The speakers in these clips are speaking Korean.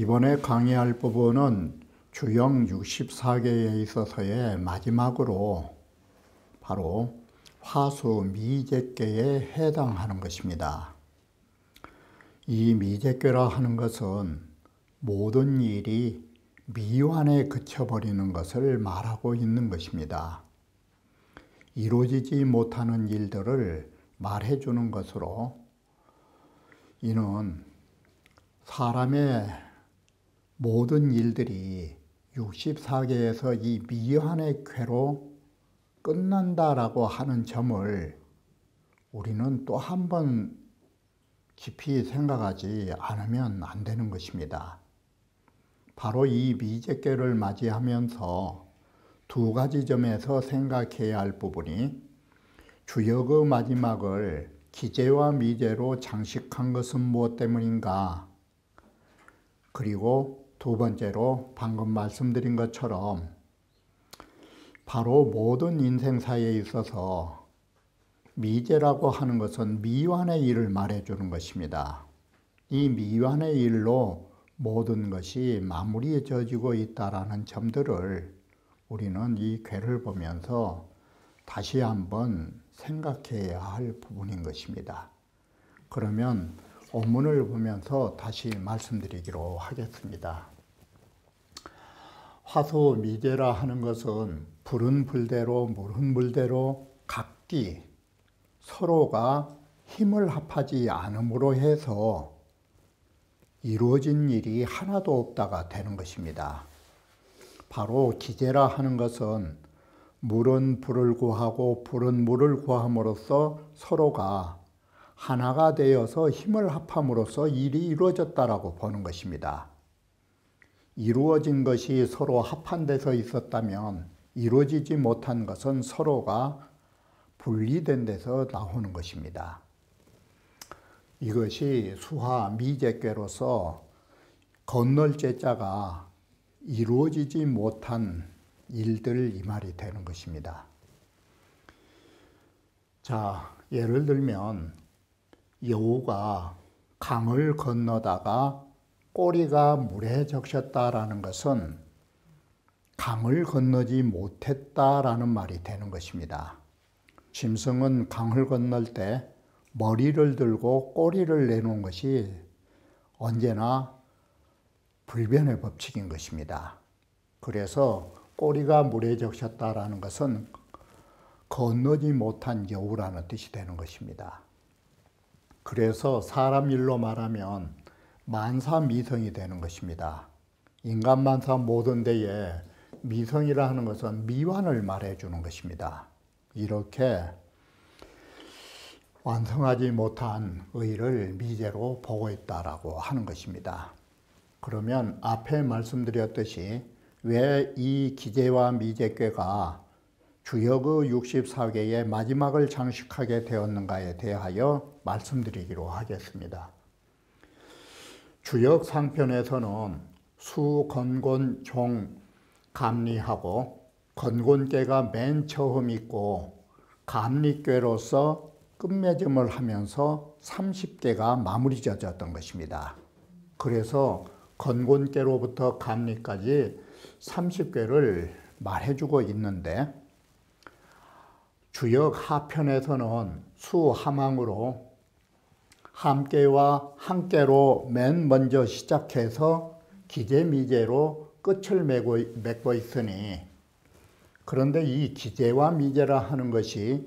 이번에 강의할 부분은 주역 64개에 있어서의 마지막으로 바로 화수 미제께에 해당하는 것입니다. 이 미제께라 하는 것은 모든 일이 미완에 그쳐버리는 것을 말하고 있는 것입니다. 이루어지지 못하는 일들을 말해주는 것으로 이는 사람의 모든 일들이 64개에서 이 미완의 쾌로 끝난다라고 하는 점을 우리는 또 한 번 깊이 생각하지 않으면 안 되는 것입니다. 바로 이 미제께를 맞이하면서 두 가지 점에서 생각해야 할 부분이 주역의 마지막을 기제와 미제로 장식한 것은 무엇 때문인가? 그리고 두 번째로 방금 말씀드린 것처럼 바로 모든 인생사에 있어서 미제라고 하는 것은 미완의 일을 말해주는 것입니다. 이 미완의 일로 모든 것이 마무리져지고 있다는 점들을 우리는 이 궤를 보면서 다시 한번 생각해야 할 부분인 것입니다. 그러면 원문을 보면서 다시 말씀드리기로 하겠습니다. 화수 미제라 하는 것은 불은 불대로 물은 물대로 각기 서로가 힘을 합하지 않음으로 해서 이루어진 일이 하나도 없다가 되는 것입니다. 바로 기제라 하는 것은 물은 불을 구하고 불은 물을 구함으로써 서로가 하나가 되어서 힘을 합함으로써 일이 이루어졌다라고 보는 것입니다. 이루어진 것이 서로 합한돼서 있었다면 이루어지지 못한 것은 서로가 분리된 데서 나오는 것입니다. 이것이 수화 미제께로서 건널 제자가 이루어지지 못한 일들 이 말이 되는 것입니다. 자, 예를 들면 여우가 강을 건너다가 꼬리가 물에 적셨다라는 것은 강을 건너지 못했다라는 말이 되는 것입니다. 짐승은 강을 건널 때 머리를 들고 꼬리를 내놓은 것이 언제나 불변의 법칙인 것입니다. 그래서 꼬리가 물에 적셨다라는 것은 건너지 못한 여우라는 뜻이 되는 것입니다. 그래서 사람 일로 말하면 만사미성이 되는 것입니다. 인간 만사 모든 데에 미성이라 하는 것은 미완을 말해주는 것입니다. 이렇게 완성하지 못한 의를 미제로 보고 있다라고 하는 것입니다. 그러면 앞에 말씀드렸듯이 왜 이 기제와 미제께가 주역의 64개의 마지막을 장식하게 되었는가에 대하여 말씀드리기로 하겠습니다. 주역 상편에서는 수, 건곤, 종, 감리하고 건곤께가 맨 처음 있고 감리께로서 끝맺음을 하면서 30개가 마무리 져졌던 것입니다. 그래서 건곤께로부터 감리까지 30개를 말해주고 있는데 주역 하편에서는 수하망으로 함께와 함께로 맨 먼저 시작해서 기제미제로 끝을 맺고 있으니 그런데 이 기제와 미제라 하는 것이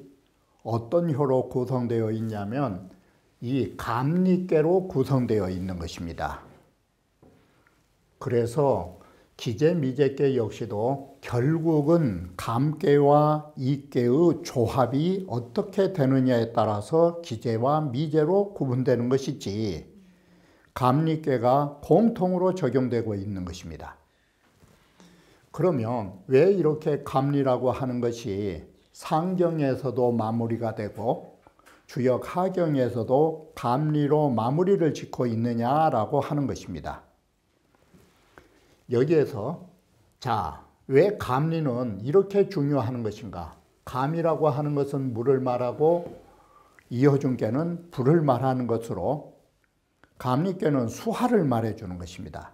어떤 효로 구성되어 있냐면 이 감리께로 구성되어 있는 것입니다. 그래서 기제 미제께 역시도 결국은 감께와 이께의 조합이 어떻게 되느냐에 따라서 기제와 미제로 구분되는 것이지 감리께가 공통으로 적용되고 있는 것입니다. 그러면 왜 이렇게 감리라고 하는 것이 상경에서도 마무리가 되고 주역 하경에서도 감리로 마무리를 짓고 있느냐라고 하는 것입니다. 여기에서 자, 왜 감리는 이렇게 중요한 것인가? 감이라고 하는 것은 물을 말하고 이어준께는 불을 말하는 것으로 감리께는 수화를 말해주는 것입니다.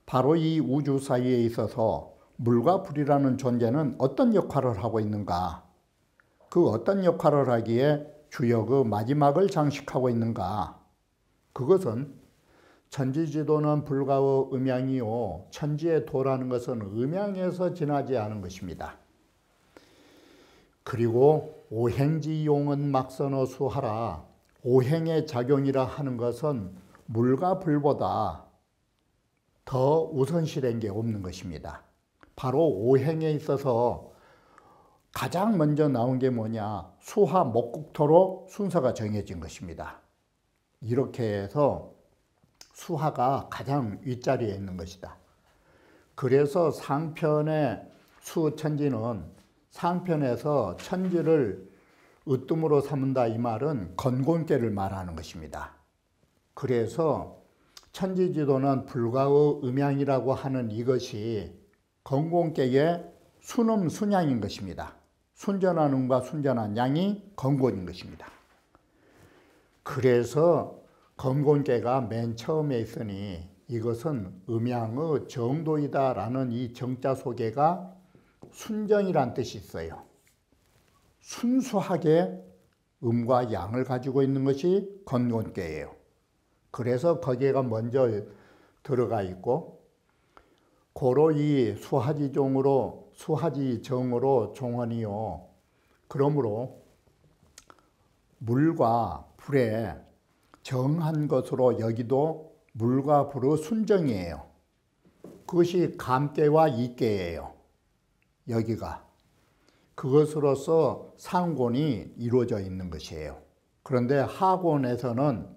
바로 이 우주 사이에 있어서 물과 불이라는 존재는 어떤 역할을 하고 있는가? 그 어떤 역할을 하기에 주역의 마지막을 장식하고 있는가? 그것은 천지지도는 불가의 음양이요 천지의 도라는 것은 음양에서 지나지 않은 것입니다. 그리고 오행지용은 막선어 수하라. 오행의 작용이라 하는 것은 물과 불보다 더 우선시된 게 없는 것입니다. 바로 오행에 있어서 가장 먼저 나온 게 뭐냐? 수화 목국토로 순서가 정해진 것입니다. 이렇게 해서 수화가 가장 윗자리에 있는 것이다. 그래서 상편의 수천지는 상편에서 천지를 으뜸으로 삼는다 이 말은 건곤계를 말하는 것입니다. 그래서 천지지도는 불가의 음양이라고 하는 이것이 건곤계의 순음 순양인 것입니다. 순전한 음과 순전한 양이 건곤인 것입니다. 그래서 건곤계가 맨 처음에 있으니 이것은 음양의 정도이다라는 이 정자 속에가 순정이란 뜻이 있어요. 순수하게 음과 양을 가지고 있는 것이 건곤계예요. 그래서 거기가 먼저 들어가 있고 고로 이 수하지정으로 종언이요. 그러므로 물과 불에 정한 것으로 여기도 물과 불의 순정이에요. 그것이 감계와 이계예요. 여기가. 그것으로서 상곤이 이루어져 있는 것이에요. 그런데 하곤에서는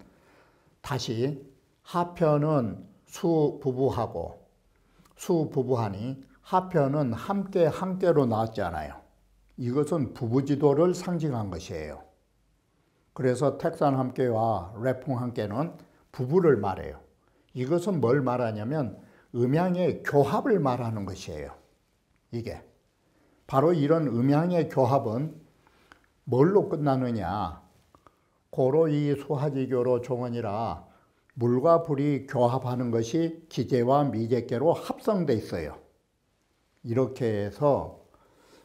다시 하편은 수부부하고 수부부하니 하편은 함께로 나왔잖아요. 이것은 부부지도를 상징한 것이에요. 그래서 택산 함께와 래풍 함께는 부부를 말해요. 이것은 뭘 말하냐면 음양의 교합을 말하는 것이에요. 이게. 바로 이런 음양의 교합은 뭘로 끝나느냐? 고로 이 수하지교로 종언이라 물과 불이 교합하는 것이 기재와 미재계로 합성돼 있어요. 이렇게 해서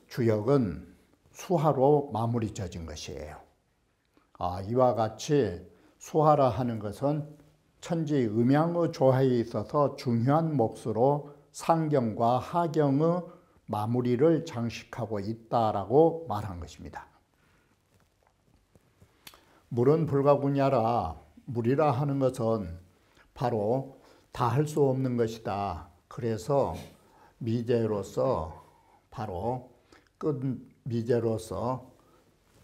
주역은 수하로 마무리 져진 것이에요. 이와 같이 수하라 하는 것은 천지 음양의 조화에 있어서 중요한 몫으로 상경과 하경의 마무리를 장식하고 있다라고 말한 것입니다. 물은 불가분야라. 물이라 하는 것은 바로 다 할 수 없는 것이다. 그래서 미제로서 바로 끝 미제로서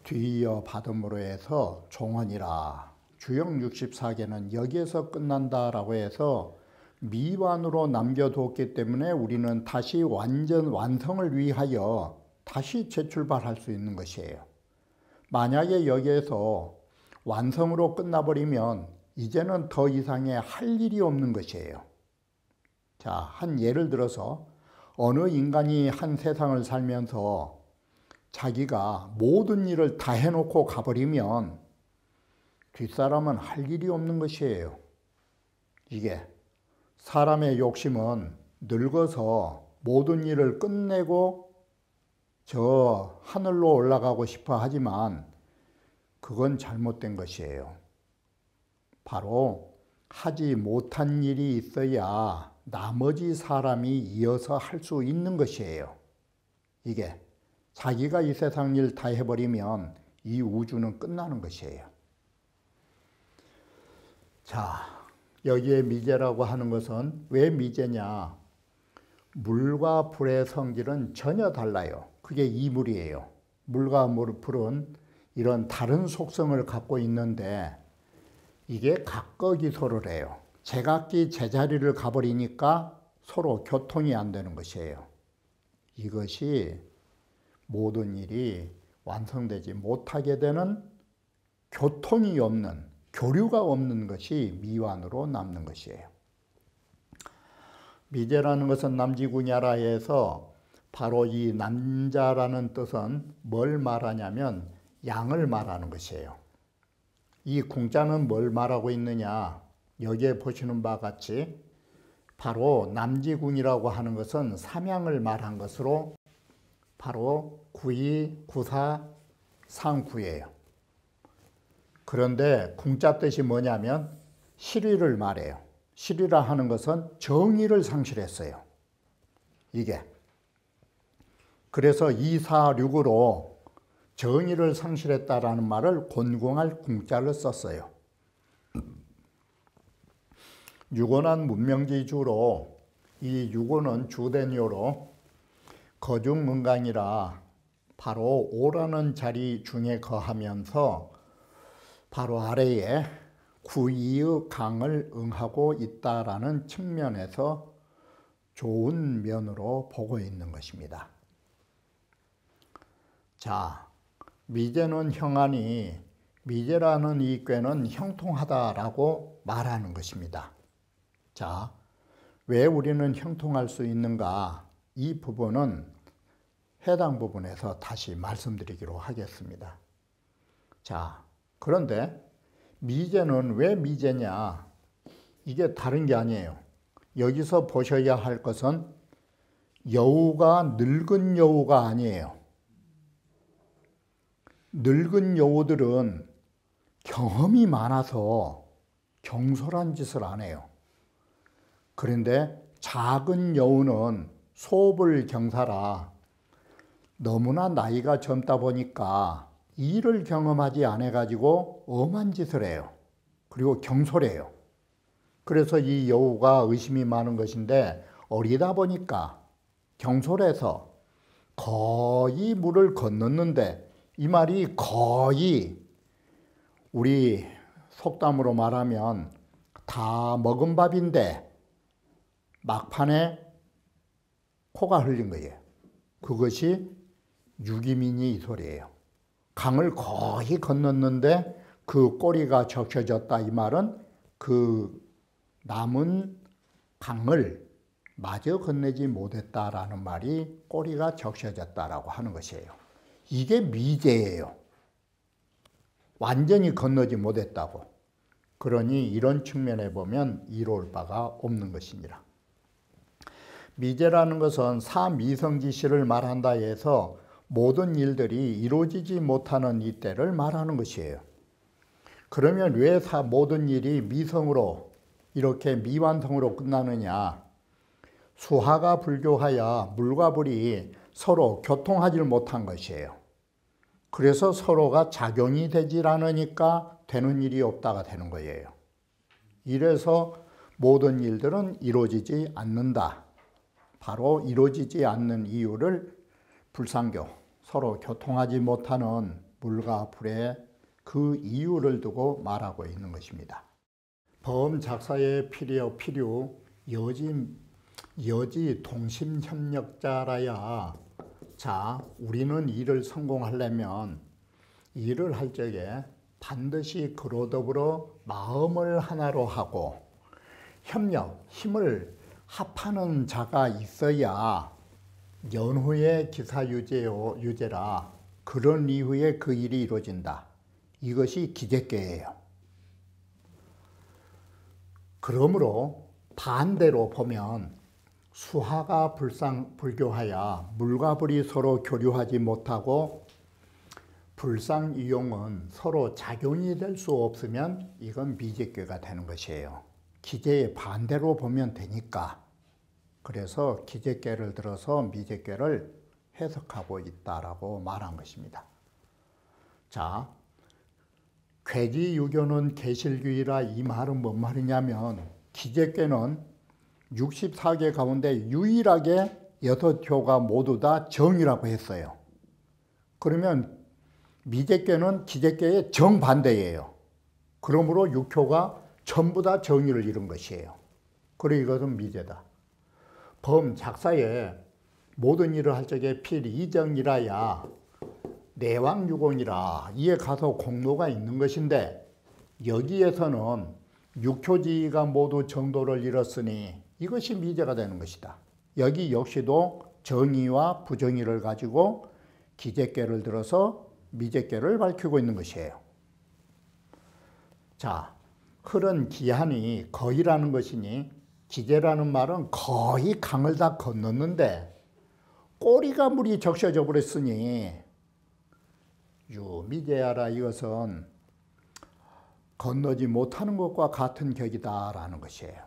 뒤이어 받음으로 해서 종언이라. 주역 64개는 여기에서 끝난다라고 해서 미완으로 남겨뒀기 때문에 우리는 다시 완전 완성을 위하여 다시 재출발할 수 있는 것이에요. 만약에 여기에서 완성으로 끝나버리면 이제는 더 이상의 할 일이 없는 것이에요. 자, 한 예를 들어서 어느 인간이 한 세상을 살면서 자기가 모든 일을 다 해놓고 가버리면 뒷사람은 할 일이 없는 것이에요. 이게 사람의 욕심은 늙어서 모든 일을 끝내고 저 하늘로 올라가고 싶어 하지만 그건 잘못된 것이에요. 바로 하지 못한 일이 있어야 나머지 사람이 이어서 할 수 있는 것이에요. 이게 자기가 이 세상 일 다 해버리면 이 우주는 끝나는 것이에요. 자, 여기에 미제라고 하는 것은 왜 미제냐? 물과 불의 성질은 전혀 달라요. 그게 이물이에요. 물과 불은 이런 다른 속성을 갖고 있는데 이게 각거기소를 해요. 제각기 제자리를 가버리니까 서로 교통이 안 되는 것이에요. 이것이 모든 일이 완성되지 못하게 되는 교통이 없는, 교류가 없는 것이 미완으로 남는 것이에요. 미제라는 것은 남지구냐라에서 바로 이 남자라는 뜻은 뭘 말하냐면 양을 말하는 것이에요. 이 궁자는 뭘 말하고 있느냐? 여기에 보시는 바와 같이 바로 남지궁이라고 하는 것은 삼양을 말한 것으로 바로 구이, 구사, 상구예요. 그런데 궁자 뜻이 뭐냐면 실의를 말해요. 실의라 하는 것은 정의를 상실했어요. 이게. 그래서 이사륙으로 정의를 상실했다라는 말을 곤궁할 궁자를 썼어요. 유곤한 문명지주로 이 유곤은 주대뇨로 거중문강이라 바로 오라는 자리 중에 거하면서 바로 아래에 구이의 강을 응하고 있다라는 측면에서 좋은 면으로 보고 있는 것입니다. 자, 미제는 형하니 미제라는 이 꾀는 형통하다라고 말하는 것입니다. 자, 왜 우리는 형통할 수 있는가? 이 부분은 해당 부분에서 다시 말씀드리기로 하겠습니다. 자, 그런데 미제는 왜 미제냐? 이게 다른 게 아니에요. 여기서 보셔야 할 것은 여우가 늙은 여우가 아니에요. 늙은 여우들은 경험이 많아서 경솔한 짓을 안 해요. 그런데 작은 여우는 소불 경사라 너무나 나이가 젊다 보니까 일을 경험하지 않아가지고 엄한 짓을 해요. 그리고 경솔해요. 그래서 이 여우가 의심이 많은 것인데 어리다 보니까 경솔해서 거의 물을 건넜는데 이 말이 거의 우리 속담으로 말하면 다 먹은 밥인데 막판에 코가 흘린 거예요. 그것이 유기민이 이 소리예요. 강을 거의 건넜는데 그 꼬리가 적셔졌다 이 말은 그 남은 강을 마저 건네지 못했다라는 말이 꼬리가 적셔졌다라고 하는 것이에요. 이게 미제예요. 완전히 건너지 못했다고. 그러니 이런 측면에 보면 이로울 바가 없는 것입니다. 미제라는 것은 사미성지시를 말한다 해서 모든 일들이 이루어지지 못하는 이때를 말하는 것이에요. 그러면 왜 모든 일이 미성으로 이렇게 미완성으로 끝나느냐? 수하가 불교하여 물과 불이 서로 교통하지 못한 것이에요. 그래서 서로가 작용이 되질 않으니까 되는 일이 없다가 되는 거예요. 이래서 모든 일들은 이루어지지 않는다. 바로 이루어지지 않는 이유를 불상교, 서로 교통하지 못하는 물과 불의 그 이유를 두고 말하고 있는 것입니다. 범작사의 필요 여지 동심협력자라야. 자, 우리는 일을 성공하려면 일을 할 적에 반드시 그로 더불어 마음을 하나로 하고 협력, 힘을 합하는 자가 있어야 연후의 기사유제라. 그런 이후에 그 일이 이루어진다. 이것이 기제계예요. 그러므로 반대로 보면 수하가 불교하여 물과 불이 서로 교류하지 못하고 불상이용은 서로 작용이 될 수 없으면 이건 미제계가 되는 것이에요. 기제의 반대로 보면 되니까. 그래서 기제계를 들어서 미제계를 해석하고 있다라고 말한 것입니다. 자, 괴지유교는 계실규이라 이 말은 뭔 말이냐면 기제계는 64개 가운데 유일하게 6교가 모두 다 정이라고 했어요. 그러면 미제계는 기제계의 정반대예요. 그러므로 6교가 전부 다 정의를 이룬 것이에요. 그래 이것은 미제다. 범작사에 모든 일을 할 적에 필이정이라야 내왕유공이라 이에 가서 공로가 있는 것인데 여기에서는 6교지가 모두 정도를 이뤘으니 이것이 미제가 되는 것이다. 여기 역시도 정의와 부정의를 가지고 기제계를 들어서 미제계를 밝히고 있는 것이에요. 자, 흐른 기한이 거의라는 것이니 기재라는 말은 거의 강을 다 건넜는데 꼬리가 물이 적셔져 버렸으니 유미제하라, 이것은 건너지 못하는 것과 같은 격이다라는 것이에요.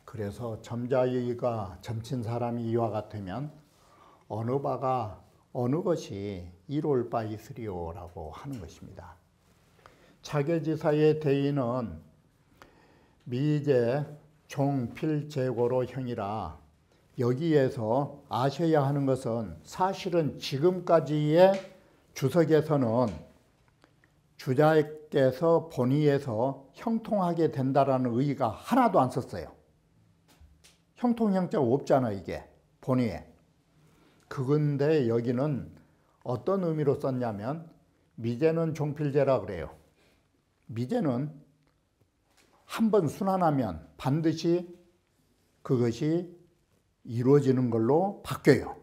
그래서 점자의가 점친 사람이 이와 같으면 어느 바가 어느 것이 이로울 바 있으리오라고 하는 것입니다. 차계지사의 대의는 미제 종필제고로 형이라, 여기에서 아셔야 하는 것은 사실은 지금까지의 주석에서는 주자께서 본의에서 형통하게 된다라는 의의가 하나도 안 썼어요. 형통형자가 없잖아, 이게 본의에. 그건데 여기는 어떤 의미로 썼냐면 미제는 종필제라 그래요. 미제는 한번 순환하면 반드시 그것이 이루어지는 걸로 바뀌어요.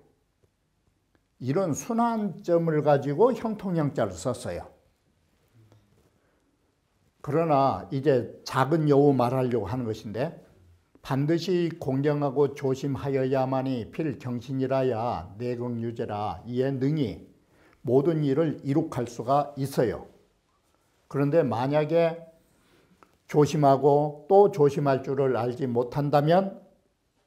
이런 순환점을 가지고 형통형자를 썼어요. 그러나 이제 작은 여우 말하려고 하는 것인데, 반드시 공경하고 조심하여야만이 필경신이라야 내공유제라, 이에 능히 모든 일을 이룩할 수가 있어요. 그런데 만약에 조심하고 또 조심할 줄을 알지 못한다면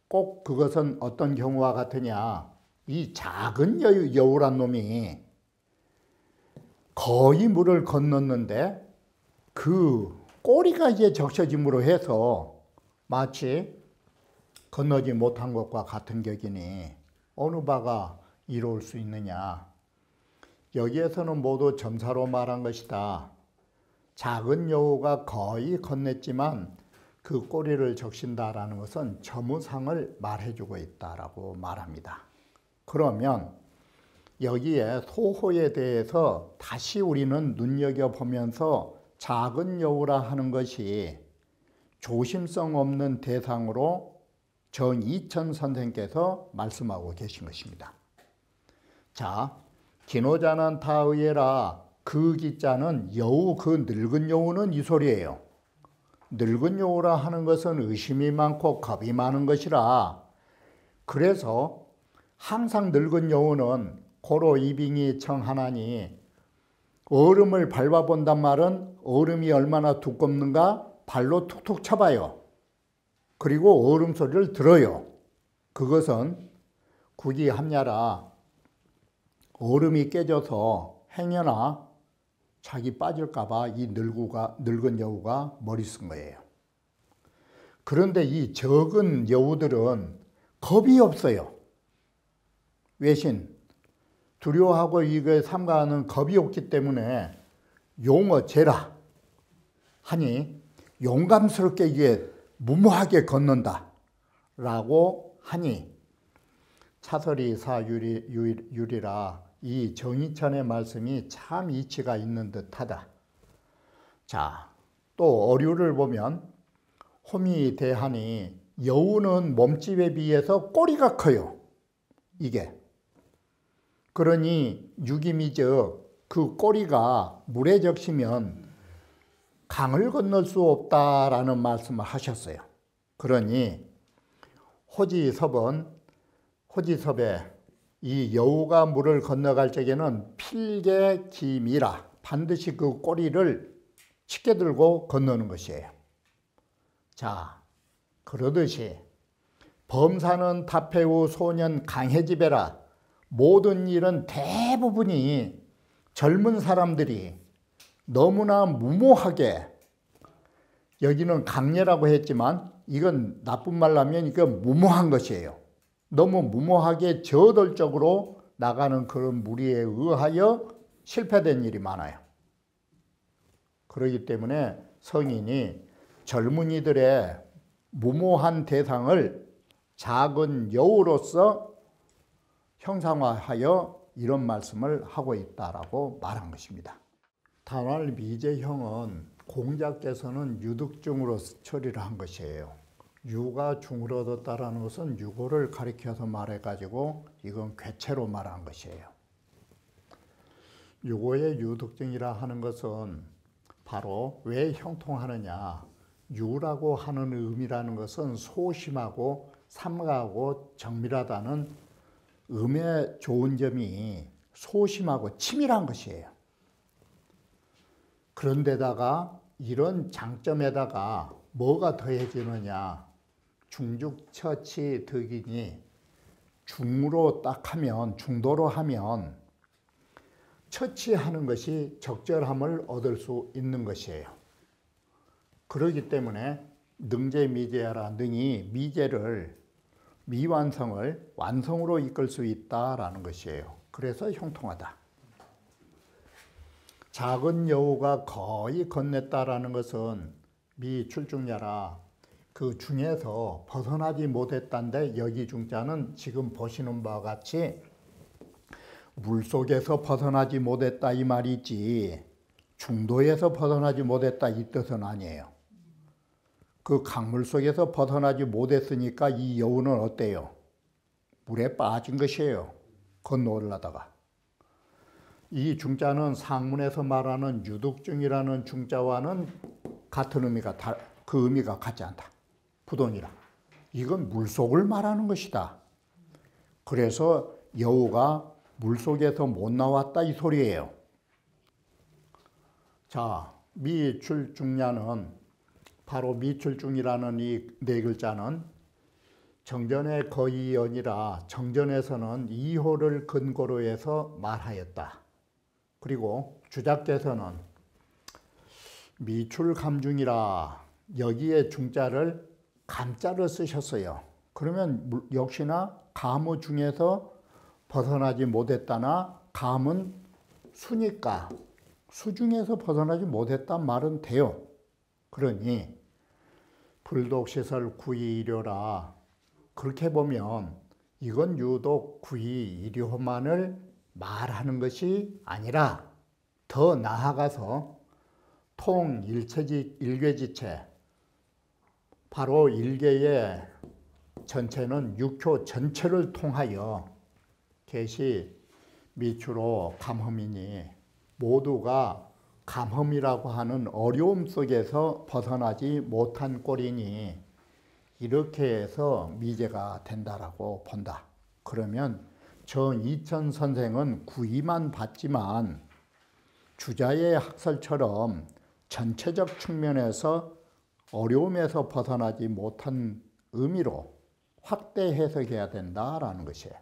꼭 그것은 어떤 경우와 같으냐, 이 작은 여우란 놈이 거의 물을 건넜는데 그 꼬리가 이제 적셔짐으로 해서 마치 건너지 못한 것과 같은 격이니 어느 바가 이로울 수 있느냐. 여기에서는 모두 점사로 말한 것이다. 작은 여우가 거의 건넸지만 그 꼬리를 적신다라는 것은 점의상을 말해주고 있다라고 말합니다. 그러면 여기에 소호에 대해서 다시 우리는 눈여겨보면서 작은 여우라 하는 것이 조심성 없는 대상으로 정이천 선생께서 말씀하고 계신 것입니다. 자, 기노자는 타의해라. 그 기자는 여우, 그 늙은 여우는 이 소리예요. 늙은 여우라 하는 것은 의심이 많고 겁이 많은 것이라. 그래서 항상 늙은 여우는 고로 이빙이 청하나니, 얼음을 밟아본단 말은 얼음이 얼마나 두껍는가 발로 툭툭 쳐봐요. 그리고 얼음 소리를 들어요. 그것은 구기함야라, 얼음이 깨져서 행여나 자기 빠질까봐 이 늙은 여우가 머리 쓴 거예요. 그런데 이 적은 여우들은 겁이 없어요. 외신, 두려워하고 이거에 삼가하는 겁이 없기 때문에 용어 제라 하니 용감스럽게 이게 무모하게 걷는다 라고 하니, 차설이 사유리라, 이 정이천의 말씀이 참 이치가 있는 듯하다. 자, 또 어류를 보면 홈이 대하니 여우는 몸집에 비해서 꼬리가 커요. 이게 그러니 유기미적 그 꼬리가 물에 적시면 강을 건널 수 없다라는 말씀을 하셨어요. 그러니 호지섭에 이 여우가 물을 건너갈 적에는 필개기미라, 반드시 그 꼬리를 짙게 들고 건너는 것이에요. 자, 그러듯이 범사는 답해우 소년 강해지배라, 모든 일은 대부분이 젊은 사람들이 너무나 무모하게, 여기는 강렬하고 했지만 이건 나쁜 말로 하면 이건 무모한 것이에요. 너무 무모하게 저돌적으로 나가는 그런 무리에 의하여 실패된 일이 많아요. 그렇기 때문에 성인이 젊은이들의 무모한 대상을 작은 여우로서 형상화하여 이런 말씀을 하고 있다라고 말한 것입니다. 단월 미제형은 공자께서는 유득중으로 처리를 한 것이에요. 유가 중을 얻었다라는 것은 유고를 가리켜서 말해가지고 이건 궤체로 말한 것이에요. 유고의 유득증이라 하는 것은 바로 왜 형통하느냐, 유라고 하는 의미라는 것은 소심하고 삼가하고 정밀하다는 음의 좋은 점이 소심하고 치밀한 것이에요. 그런데다가 이런 장점에다가 뭐가 더해지느냐. 중죽처치 득이니 중으로 딱 하면, 중도로 하면 처치하는 것이 적절함을 얻을 수 있는 것이에요. 그렇기 때문에 능제미제하라, 능이 미제를, 미완성을 완성으로 이끌 수 있다라는 것이에요. 그래서 형통하다. 작은 여우가 거의 건넸다라는 것은 미출중야라, 그 중에서 벗어나지 못했단데, 여기 중자는 지금 보시는 바와 같이 물속에서 벗어나지 못했다 이 말이지 중도에서 벗어나지 못했다 이 뜻은 아니에요. 그 강물 속에서 벗어나지 못했으니까 이 여우는 어때요? 물에 빠진 것이에요. 건너오려다가. 이 중자는 상문에서 말하는 유득중이라는 중자와는 같은 의미가, 그 의미가 같지 않다. 부동이라. 이건 물속을 말하는 것이다. 그래서 여우가 물속에서 못 나왔다 이 소리예요. 자, 미출중야는 바로 미출중이라는 이 네 글자는 정전의 거의연이라 정전에서는 이호를 근거로 해서 말하였다. 그리고 주작께서는 미출감중이라 여기에 중자를 감자를 쓰셨어요. 그러면 역시나 감의 중에서 벗어나지 못했다나 감은 수니까 수 중에서 벗어나지 못했단 말은 돼요. 그러니 불독시설 구이일효라. 그렇게 보면 이건 유독 구이일효만을 말하는 것이 아니라 더 나아가서 통일체지 일괴지체, 바로 일계의 전체는 육효 전체를 통하여 계시 미추로 감험이니 모두가 감험이라고 하는 어려움 속에서 벗어나지 못한 꼴이니 이렇게 해서 미제가 된다라고 본다. 그러면 정이천 선생은 구의만 봤지만 주자의 학설처럼 전체적 측면에서 어려움에서 벗어나지 못한 의미로 확대 해석해야 된다라는 것이에요.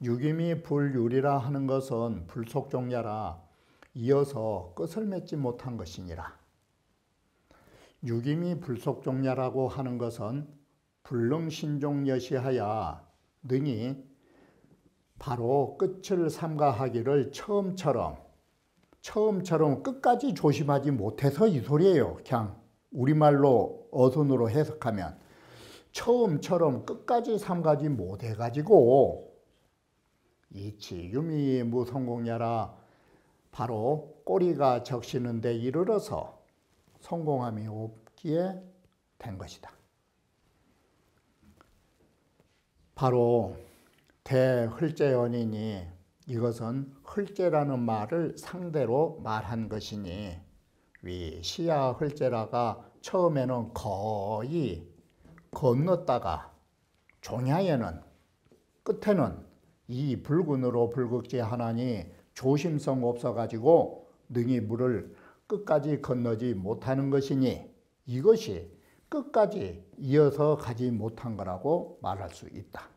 유김이 불유리라 하는 것은 불속종야라 이어서 끝을 맺지 못한 것이니라. 유김이 불속종야라고 하는 것은 불능신종여시하야 능이 바로 끝을 삼가하기를 처음처럼 끝까지 조심하지 못해서 이 소리예요. 그냥 우리말로 어순으로 해석하면 처음처럼 끝까지 삼가지 못해가지고 이치 유미 무성공야라 바로 꼬리가 적시는 데 이르러서 성공함이 없기에 된 것이다. 바로 대흘제연이니 이것은 흘제라는 말을 상대로 말한 것이니 위 시야 흘제라가 처음에는 거의 건넜다가 종야에는 끝에는 이 불군으로 불극제하나니 조심성 없어가지고 능히 물을 끝까지 건너지 못하는 것이니 이것이 끝까지 이어서 가지 못한 거라고 말할 수 있다.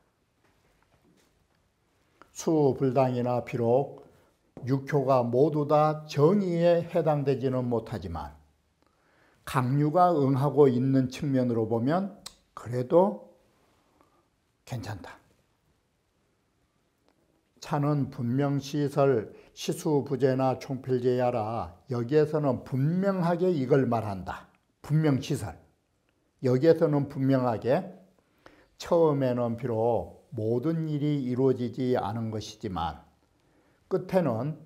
수불당이나 비록 육효가 모두 다 정의에 해당되지는 못하지만 강유가 응하고 있는 측면으로 보면 그래도 괜찮다. 차는 분명시설 시수부재나 총필제야라 여기에서는 분명하게 이걸 말한다. 분명시설. 여기에서는 분명하게 처음에는 비록 모든 일이 이루어지지 않은 것이지만 끝에는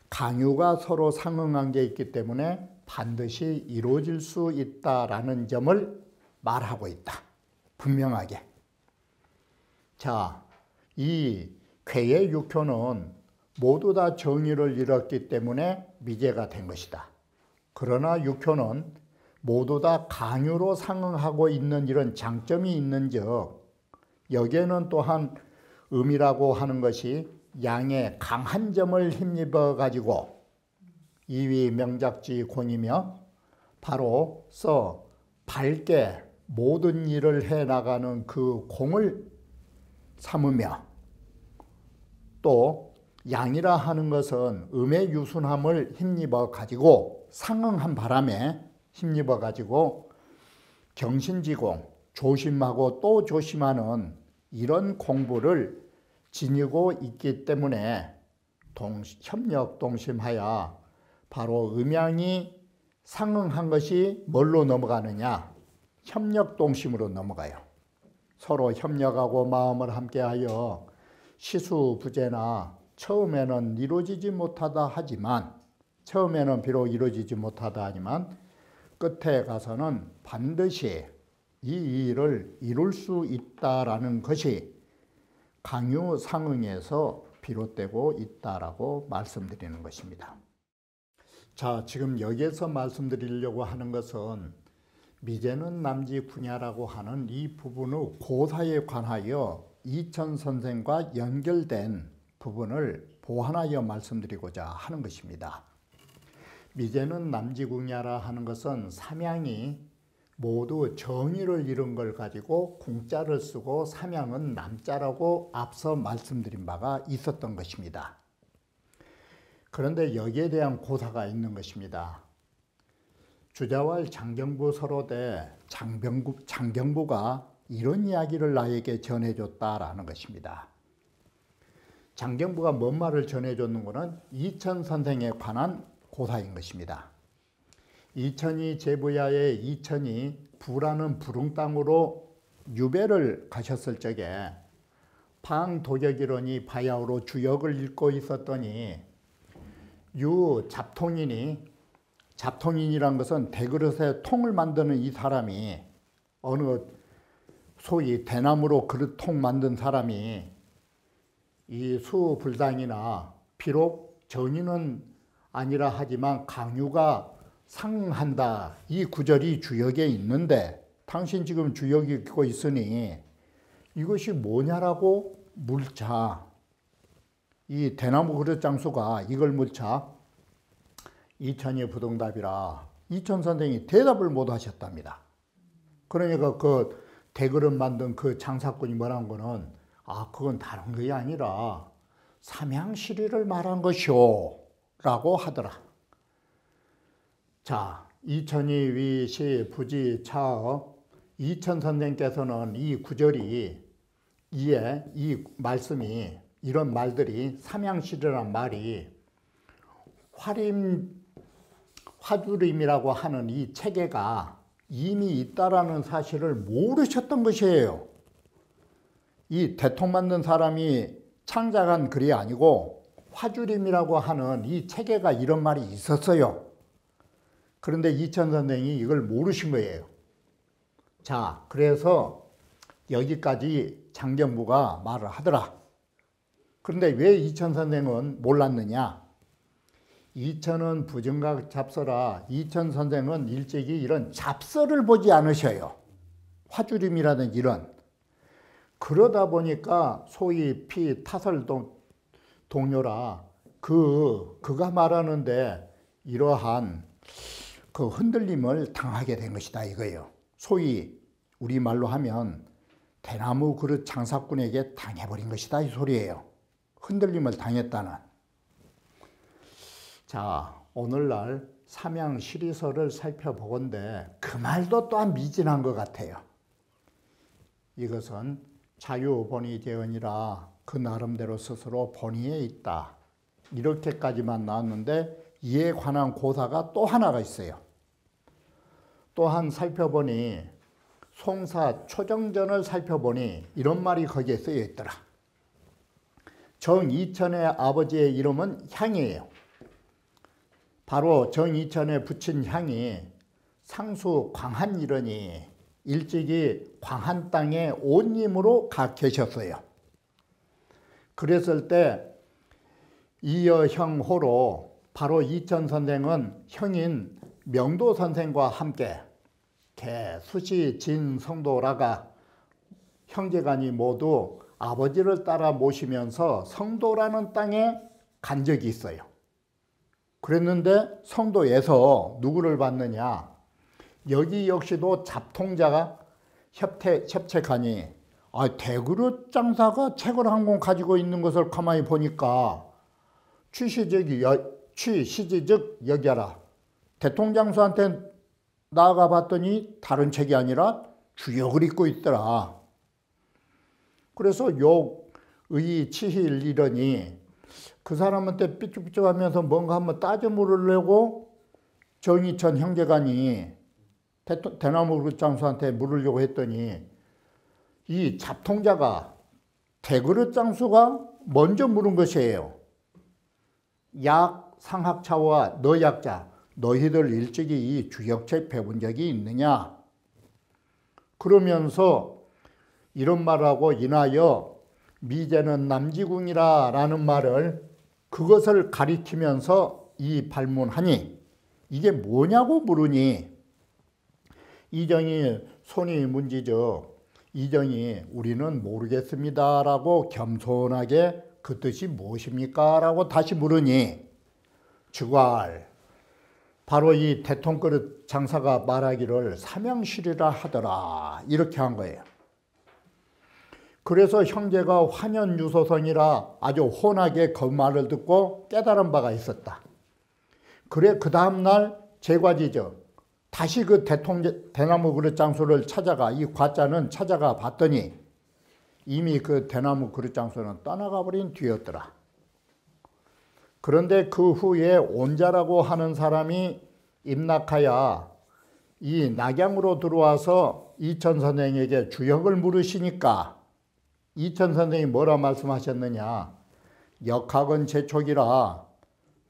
강유가 서로 상응한 게 있기 때문에 반드시 이루어질 수 있다라는 점을 말하고 있다. 분명하게. 자, 이 괴의 육효는 모두 다 정의를 잃었기 때문에 미제가 된 것이다. 그러나 육효는 모두 다 강유로 상응하고 있는 이런 장점이 있는즉 여기에는 또한 음이라고 하는 것이 양의 강한 점을 힘입어 가지고 이위 명작지 공이며 바로 써 밝게 모든 일을 해나가는 그 공을 삼으며 또 양이라 하는 것은 음의 유순함을 힘입어 가지고 상응한 바람에 힘입어 가지고 경신지공 조심하고 또 조심하는 이런 공부를 지니고 있기 때문에 협력 동심하여 바로 음양이 상응한 것이 뭘로 넘어가느냐? 협력 동심으로 넘어가요. 서로 협력하고 마음을 함께하여 시수부재나 처음에는 이루어지지 못하다 하지만 처음에는 비록 이루어지지 못하다 하지만 끝에 가서는 반드시 이 일을 이룰 수 있다라는 것이 강유상응에서 비롯되고 있다라고 말씀드리는 것입니다. 자, 지금 여기에서 말씀드리려고 하는 것은 미제는 남지 분야라고 하는 이 부분의 고사에 관하여 이천 선생과 연결된 부분을 보완하여 말씀드리고자 하는 것입니다. 미제는 남지궁야라 하는 것은 삼양이 모두 정의를 이룬 걸 가지고 궁자를 쓰고 삼양은 남자라고 앞서 말씀드린 바가 있었던 것입니다. 그런데 여기에 대한 고사가 있는 것입니다. 주자왈 장경부 서로대 장경부가 이런 이야기를 나에게 전해줬다라는 것입니다. 장경부가 뭔 말을 전해줬는 것은 이천 선생에 관한 고사인 것입니다. 이천이 제부야의 이천이 부라는 부릉 땅으로 유배를 가셨을 적에 방도적이론이 바야흐로 주역을 읽고 있었더니 유 잡통인이란 것은 대그릇에 통을 만드는 이 사람이 어느 소위 대나무로 그릇통 만든 사람이 이 수불당이나 비록 정의는 아니라 하지만 강유가 상응한다. 이 구절이 주역에 있는데 당신 지금 주역이 읽고 있으니 이것이 뭐냐라고 물자. 이 대나무 그릇 장수가 이걸 물자 이천이 부동답이라 이천 선생이 대답을 못 하셨답니다. 그러니까 그 대그릇 만든 그 장사꾼이 말한 거는 그건 다른 게 아니라 삼양시리를 말한 것이오 라고 하더라. 자, 이천이 위시 부지 차어 이천 선생께서는 이 구절이 이 말씀이 이런 말들이 삼양시리란 말이 화두림이라고 하는 이 체계가 이미 있다라는 사실을 모르셨던 것이에요. 이 대통 만든 사람이 창작한 글이 아니고 화두림이라고 하는 이 체계가 이런 말이 있었어요. 그런데 이천 선생이 이걸 모르신 거예요. 자, 그래서 여기까지 장경부가 말을 하더라. 그런데 왜 이천 선생은 몰랐느냐? 이천은 부정각 잡서라. 이천 선생은 일찍이 이런 잡서를 보지 않으셔요. 화주림이라든지 이런. 그러다 보니까 소위 타설 동료라 그가 말하는데 이러한 그 흔들림을 당하게 된 것이다 이거예요. 소위 우리말로 하면 대나무 그릇 장사꾼에게 당해버린 것이다 이 소리예요. 흔들림을 당했다는. 자, 오늘날 삼양 시리서를 살펴보건대 그 말도 또한 미진한 것 같아요. 이것은 자유본의제언이라 그 나름대로 스스로 본의에 있다. 이렇게까지만 나왔는데 이에 관한 고사가 또 하나가 있어요. 또한 살펴보니 송사 초정전을 살펴보니 이런 말이 거기에 쓰여 있더라. 정이천의 아버지의 이름은 향이에요. 바로 정이천에 붙인 향이 상수 광한이러니 일찍이 광한 땅에 온님으로 가 계셨어요. 그랬을 때 이여형호로 바로 이천 선생은 형인 명도 선생과 함께 개, 수시, 진, 성도라가 형제간이 모두 아버지를 따라 모시면서 성도라는 땅에 간 적이 있어요. 그랬는데 성도에서 누구를 봤느냐? 여기 역시도 잡통자가 협책하니 대그릇 장사가 채굴 한 공 가지고 있는 것을 가만히 보니까 취시지즉 여기하라. 대통장수한테 나아가 봤더니 다른 책이 아니라 주역을 입고 있더라. 그래서 욕의 치힐 이러니 그 사람한테 삐죽삐죽하면서 뭔가 한번 따져 물으려고 정의천 형제간이 대나무 그릇 장수한테 물으려고 했더니 이 잡통자가 대그릇 장수가 먼저 물은 것이에요. 약 상학차와 너약자, 너희들 일찍이 이 주역책 배운 적이 있느냐? 그러면서 이런 말하고 인하여 미제는 남지궁이라 라는 말을 그것을 가리키면서 이 발문하니 이게 뭐냐고 물으니 이정이 손이 문지죠. 이정이 우리는 모르겠습니다 라고 겸손하게 그 뜻이 무엇입니까? 라고 다시 물으니 즉왈 바로 이 대통그릇 장사가 말하기를 삼양실이라 하더라 이렇게 한 거예요. 그래서 형제가 환연유소선이라 아주 혼하게 그 말을 듣고 깨달은 바가 있었다. 그래 그 다음날 제과지죠. 다시 그 대나무 그릇 장수를 찾아가 이 과자는 찾아가 봤더니 이미 그 대나무 그릇 장수는 떠나가 버린 뒤였더라. 그런데 그 후에 온자라고 하는 사람이 입낙하여 이 낙양으로 들어와서 이천 선생에게 주역을 물으시니까 이천 선생이 뭐라 말씀하셨느냐. 역학은 제촉이라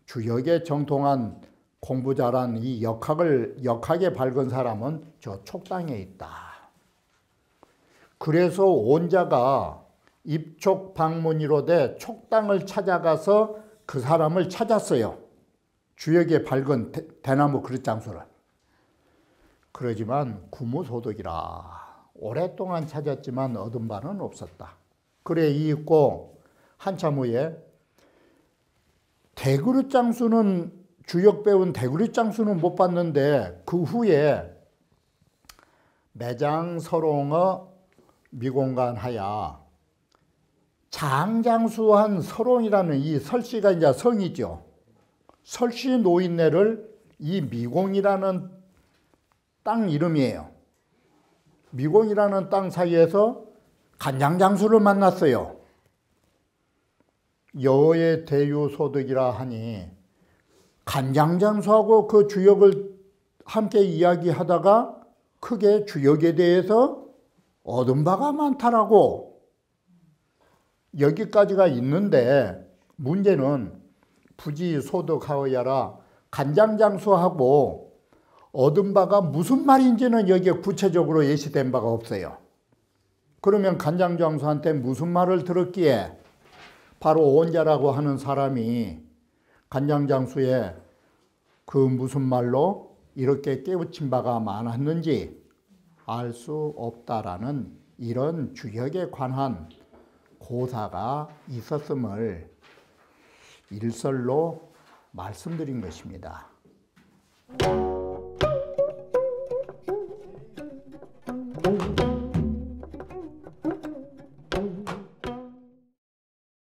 주역에 정통한 공부 잘한 이 역학에 밝은 사람은 저 촉당에 있다. 그래서 온자가 입촉 방문이로되 촉당을 찾아가서 그 사람을 찾았어요. 주역에 밝은 대나무 그릇 장수를. 그러지만 구무소득이라 오랫동안 찾았지만 얻은 바는 없었다. 그래 있고 한참 후에 대그릇 장수는 주역 배운 대그릇 장수는 못 봤는데 그 후에 매장서롱의 미공간하야 장장수한 서롱이라는 이 설씨가 이제 성이죠. 설씨 노인네를 이 미공이라는 땅 이름이에요. 미공이라는 땅 사이에서 간장장수를 만났어요. 여의 대유소득이라 하니 간장장수하고 그 주역을 함께 이야기하다가 크게 주역에 대해서 얻은 바가 많다라고 여기까지가 있는데 문제는 부지소득하여야라 간장장수하고 얻은 바가 무슨 말인지는 여기에 구체적으로 예시된 바가 없어요. 그러면 간장장수한테 무슨 말을 들었기에 바로 온자라고 하는 사람이 간장장수의 그 무슨 말로 이렇게 깨우친 바가 많았는지 알 수 없다라는 이런 주역에 관한 고사가 있었음을 일설로 말씀드린 것입니다.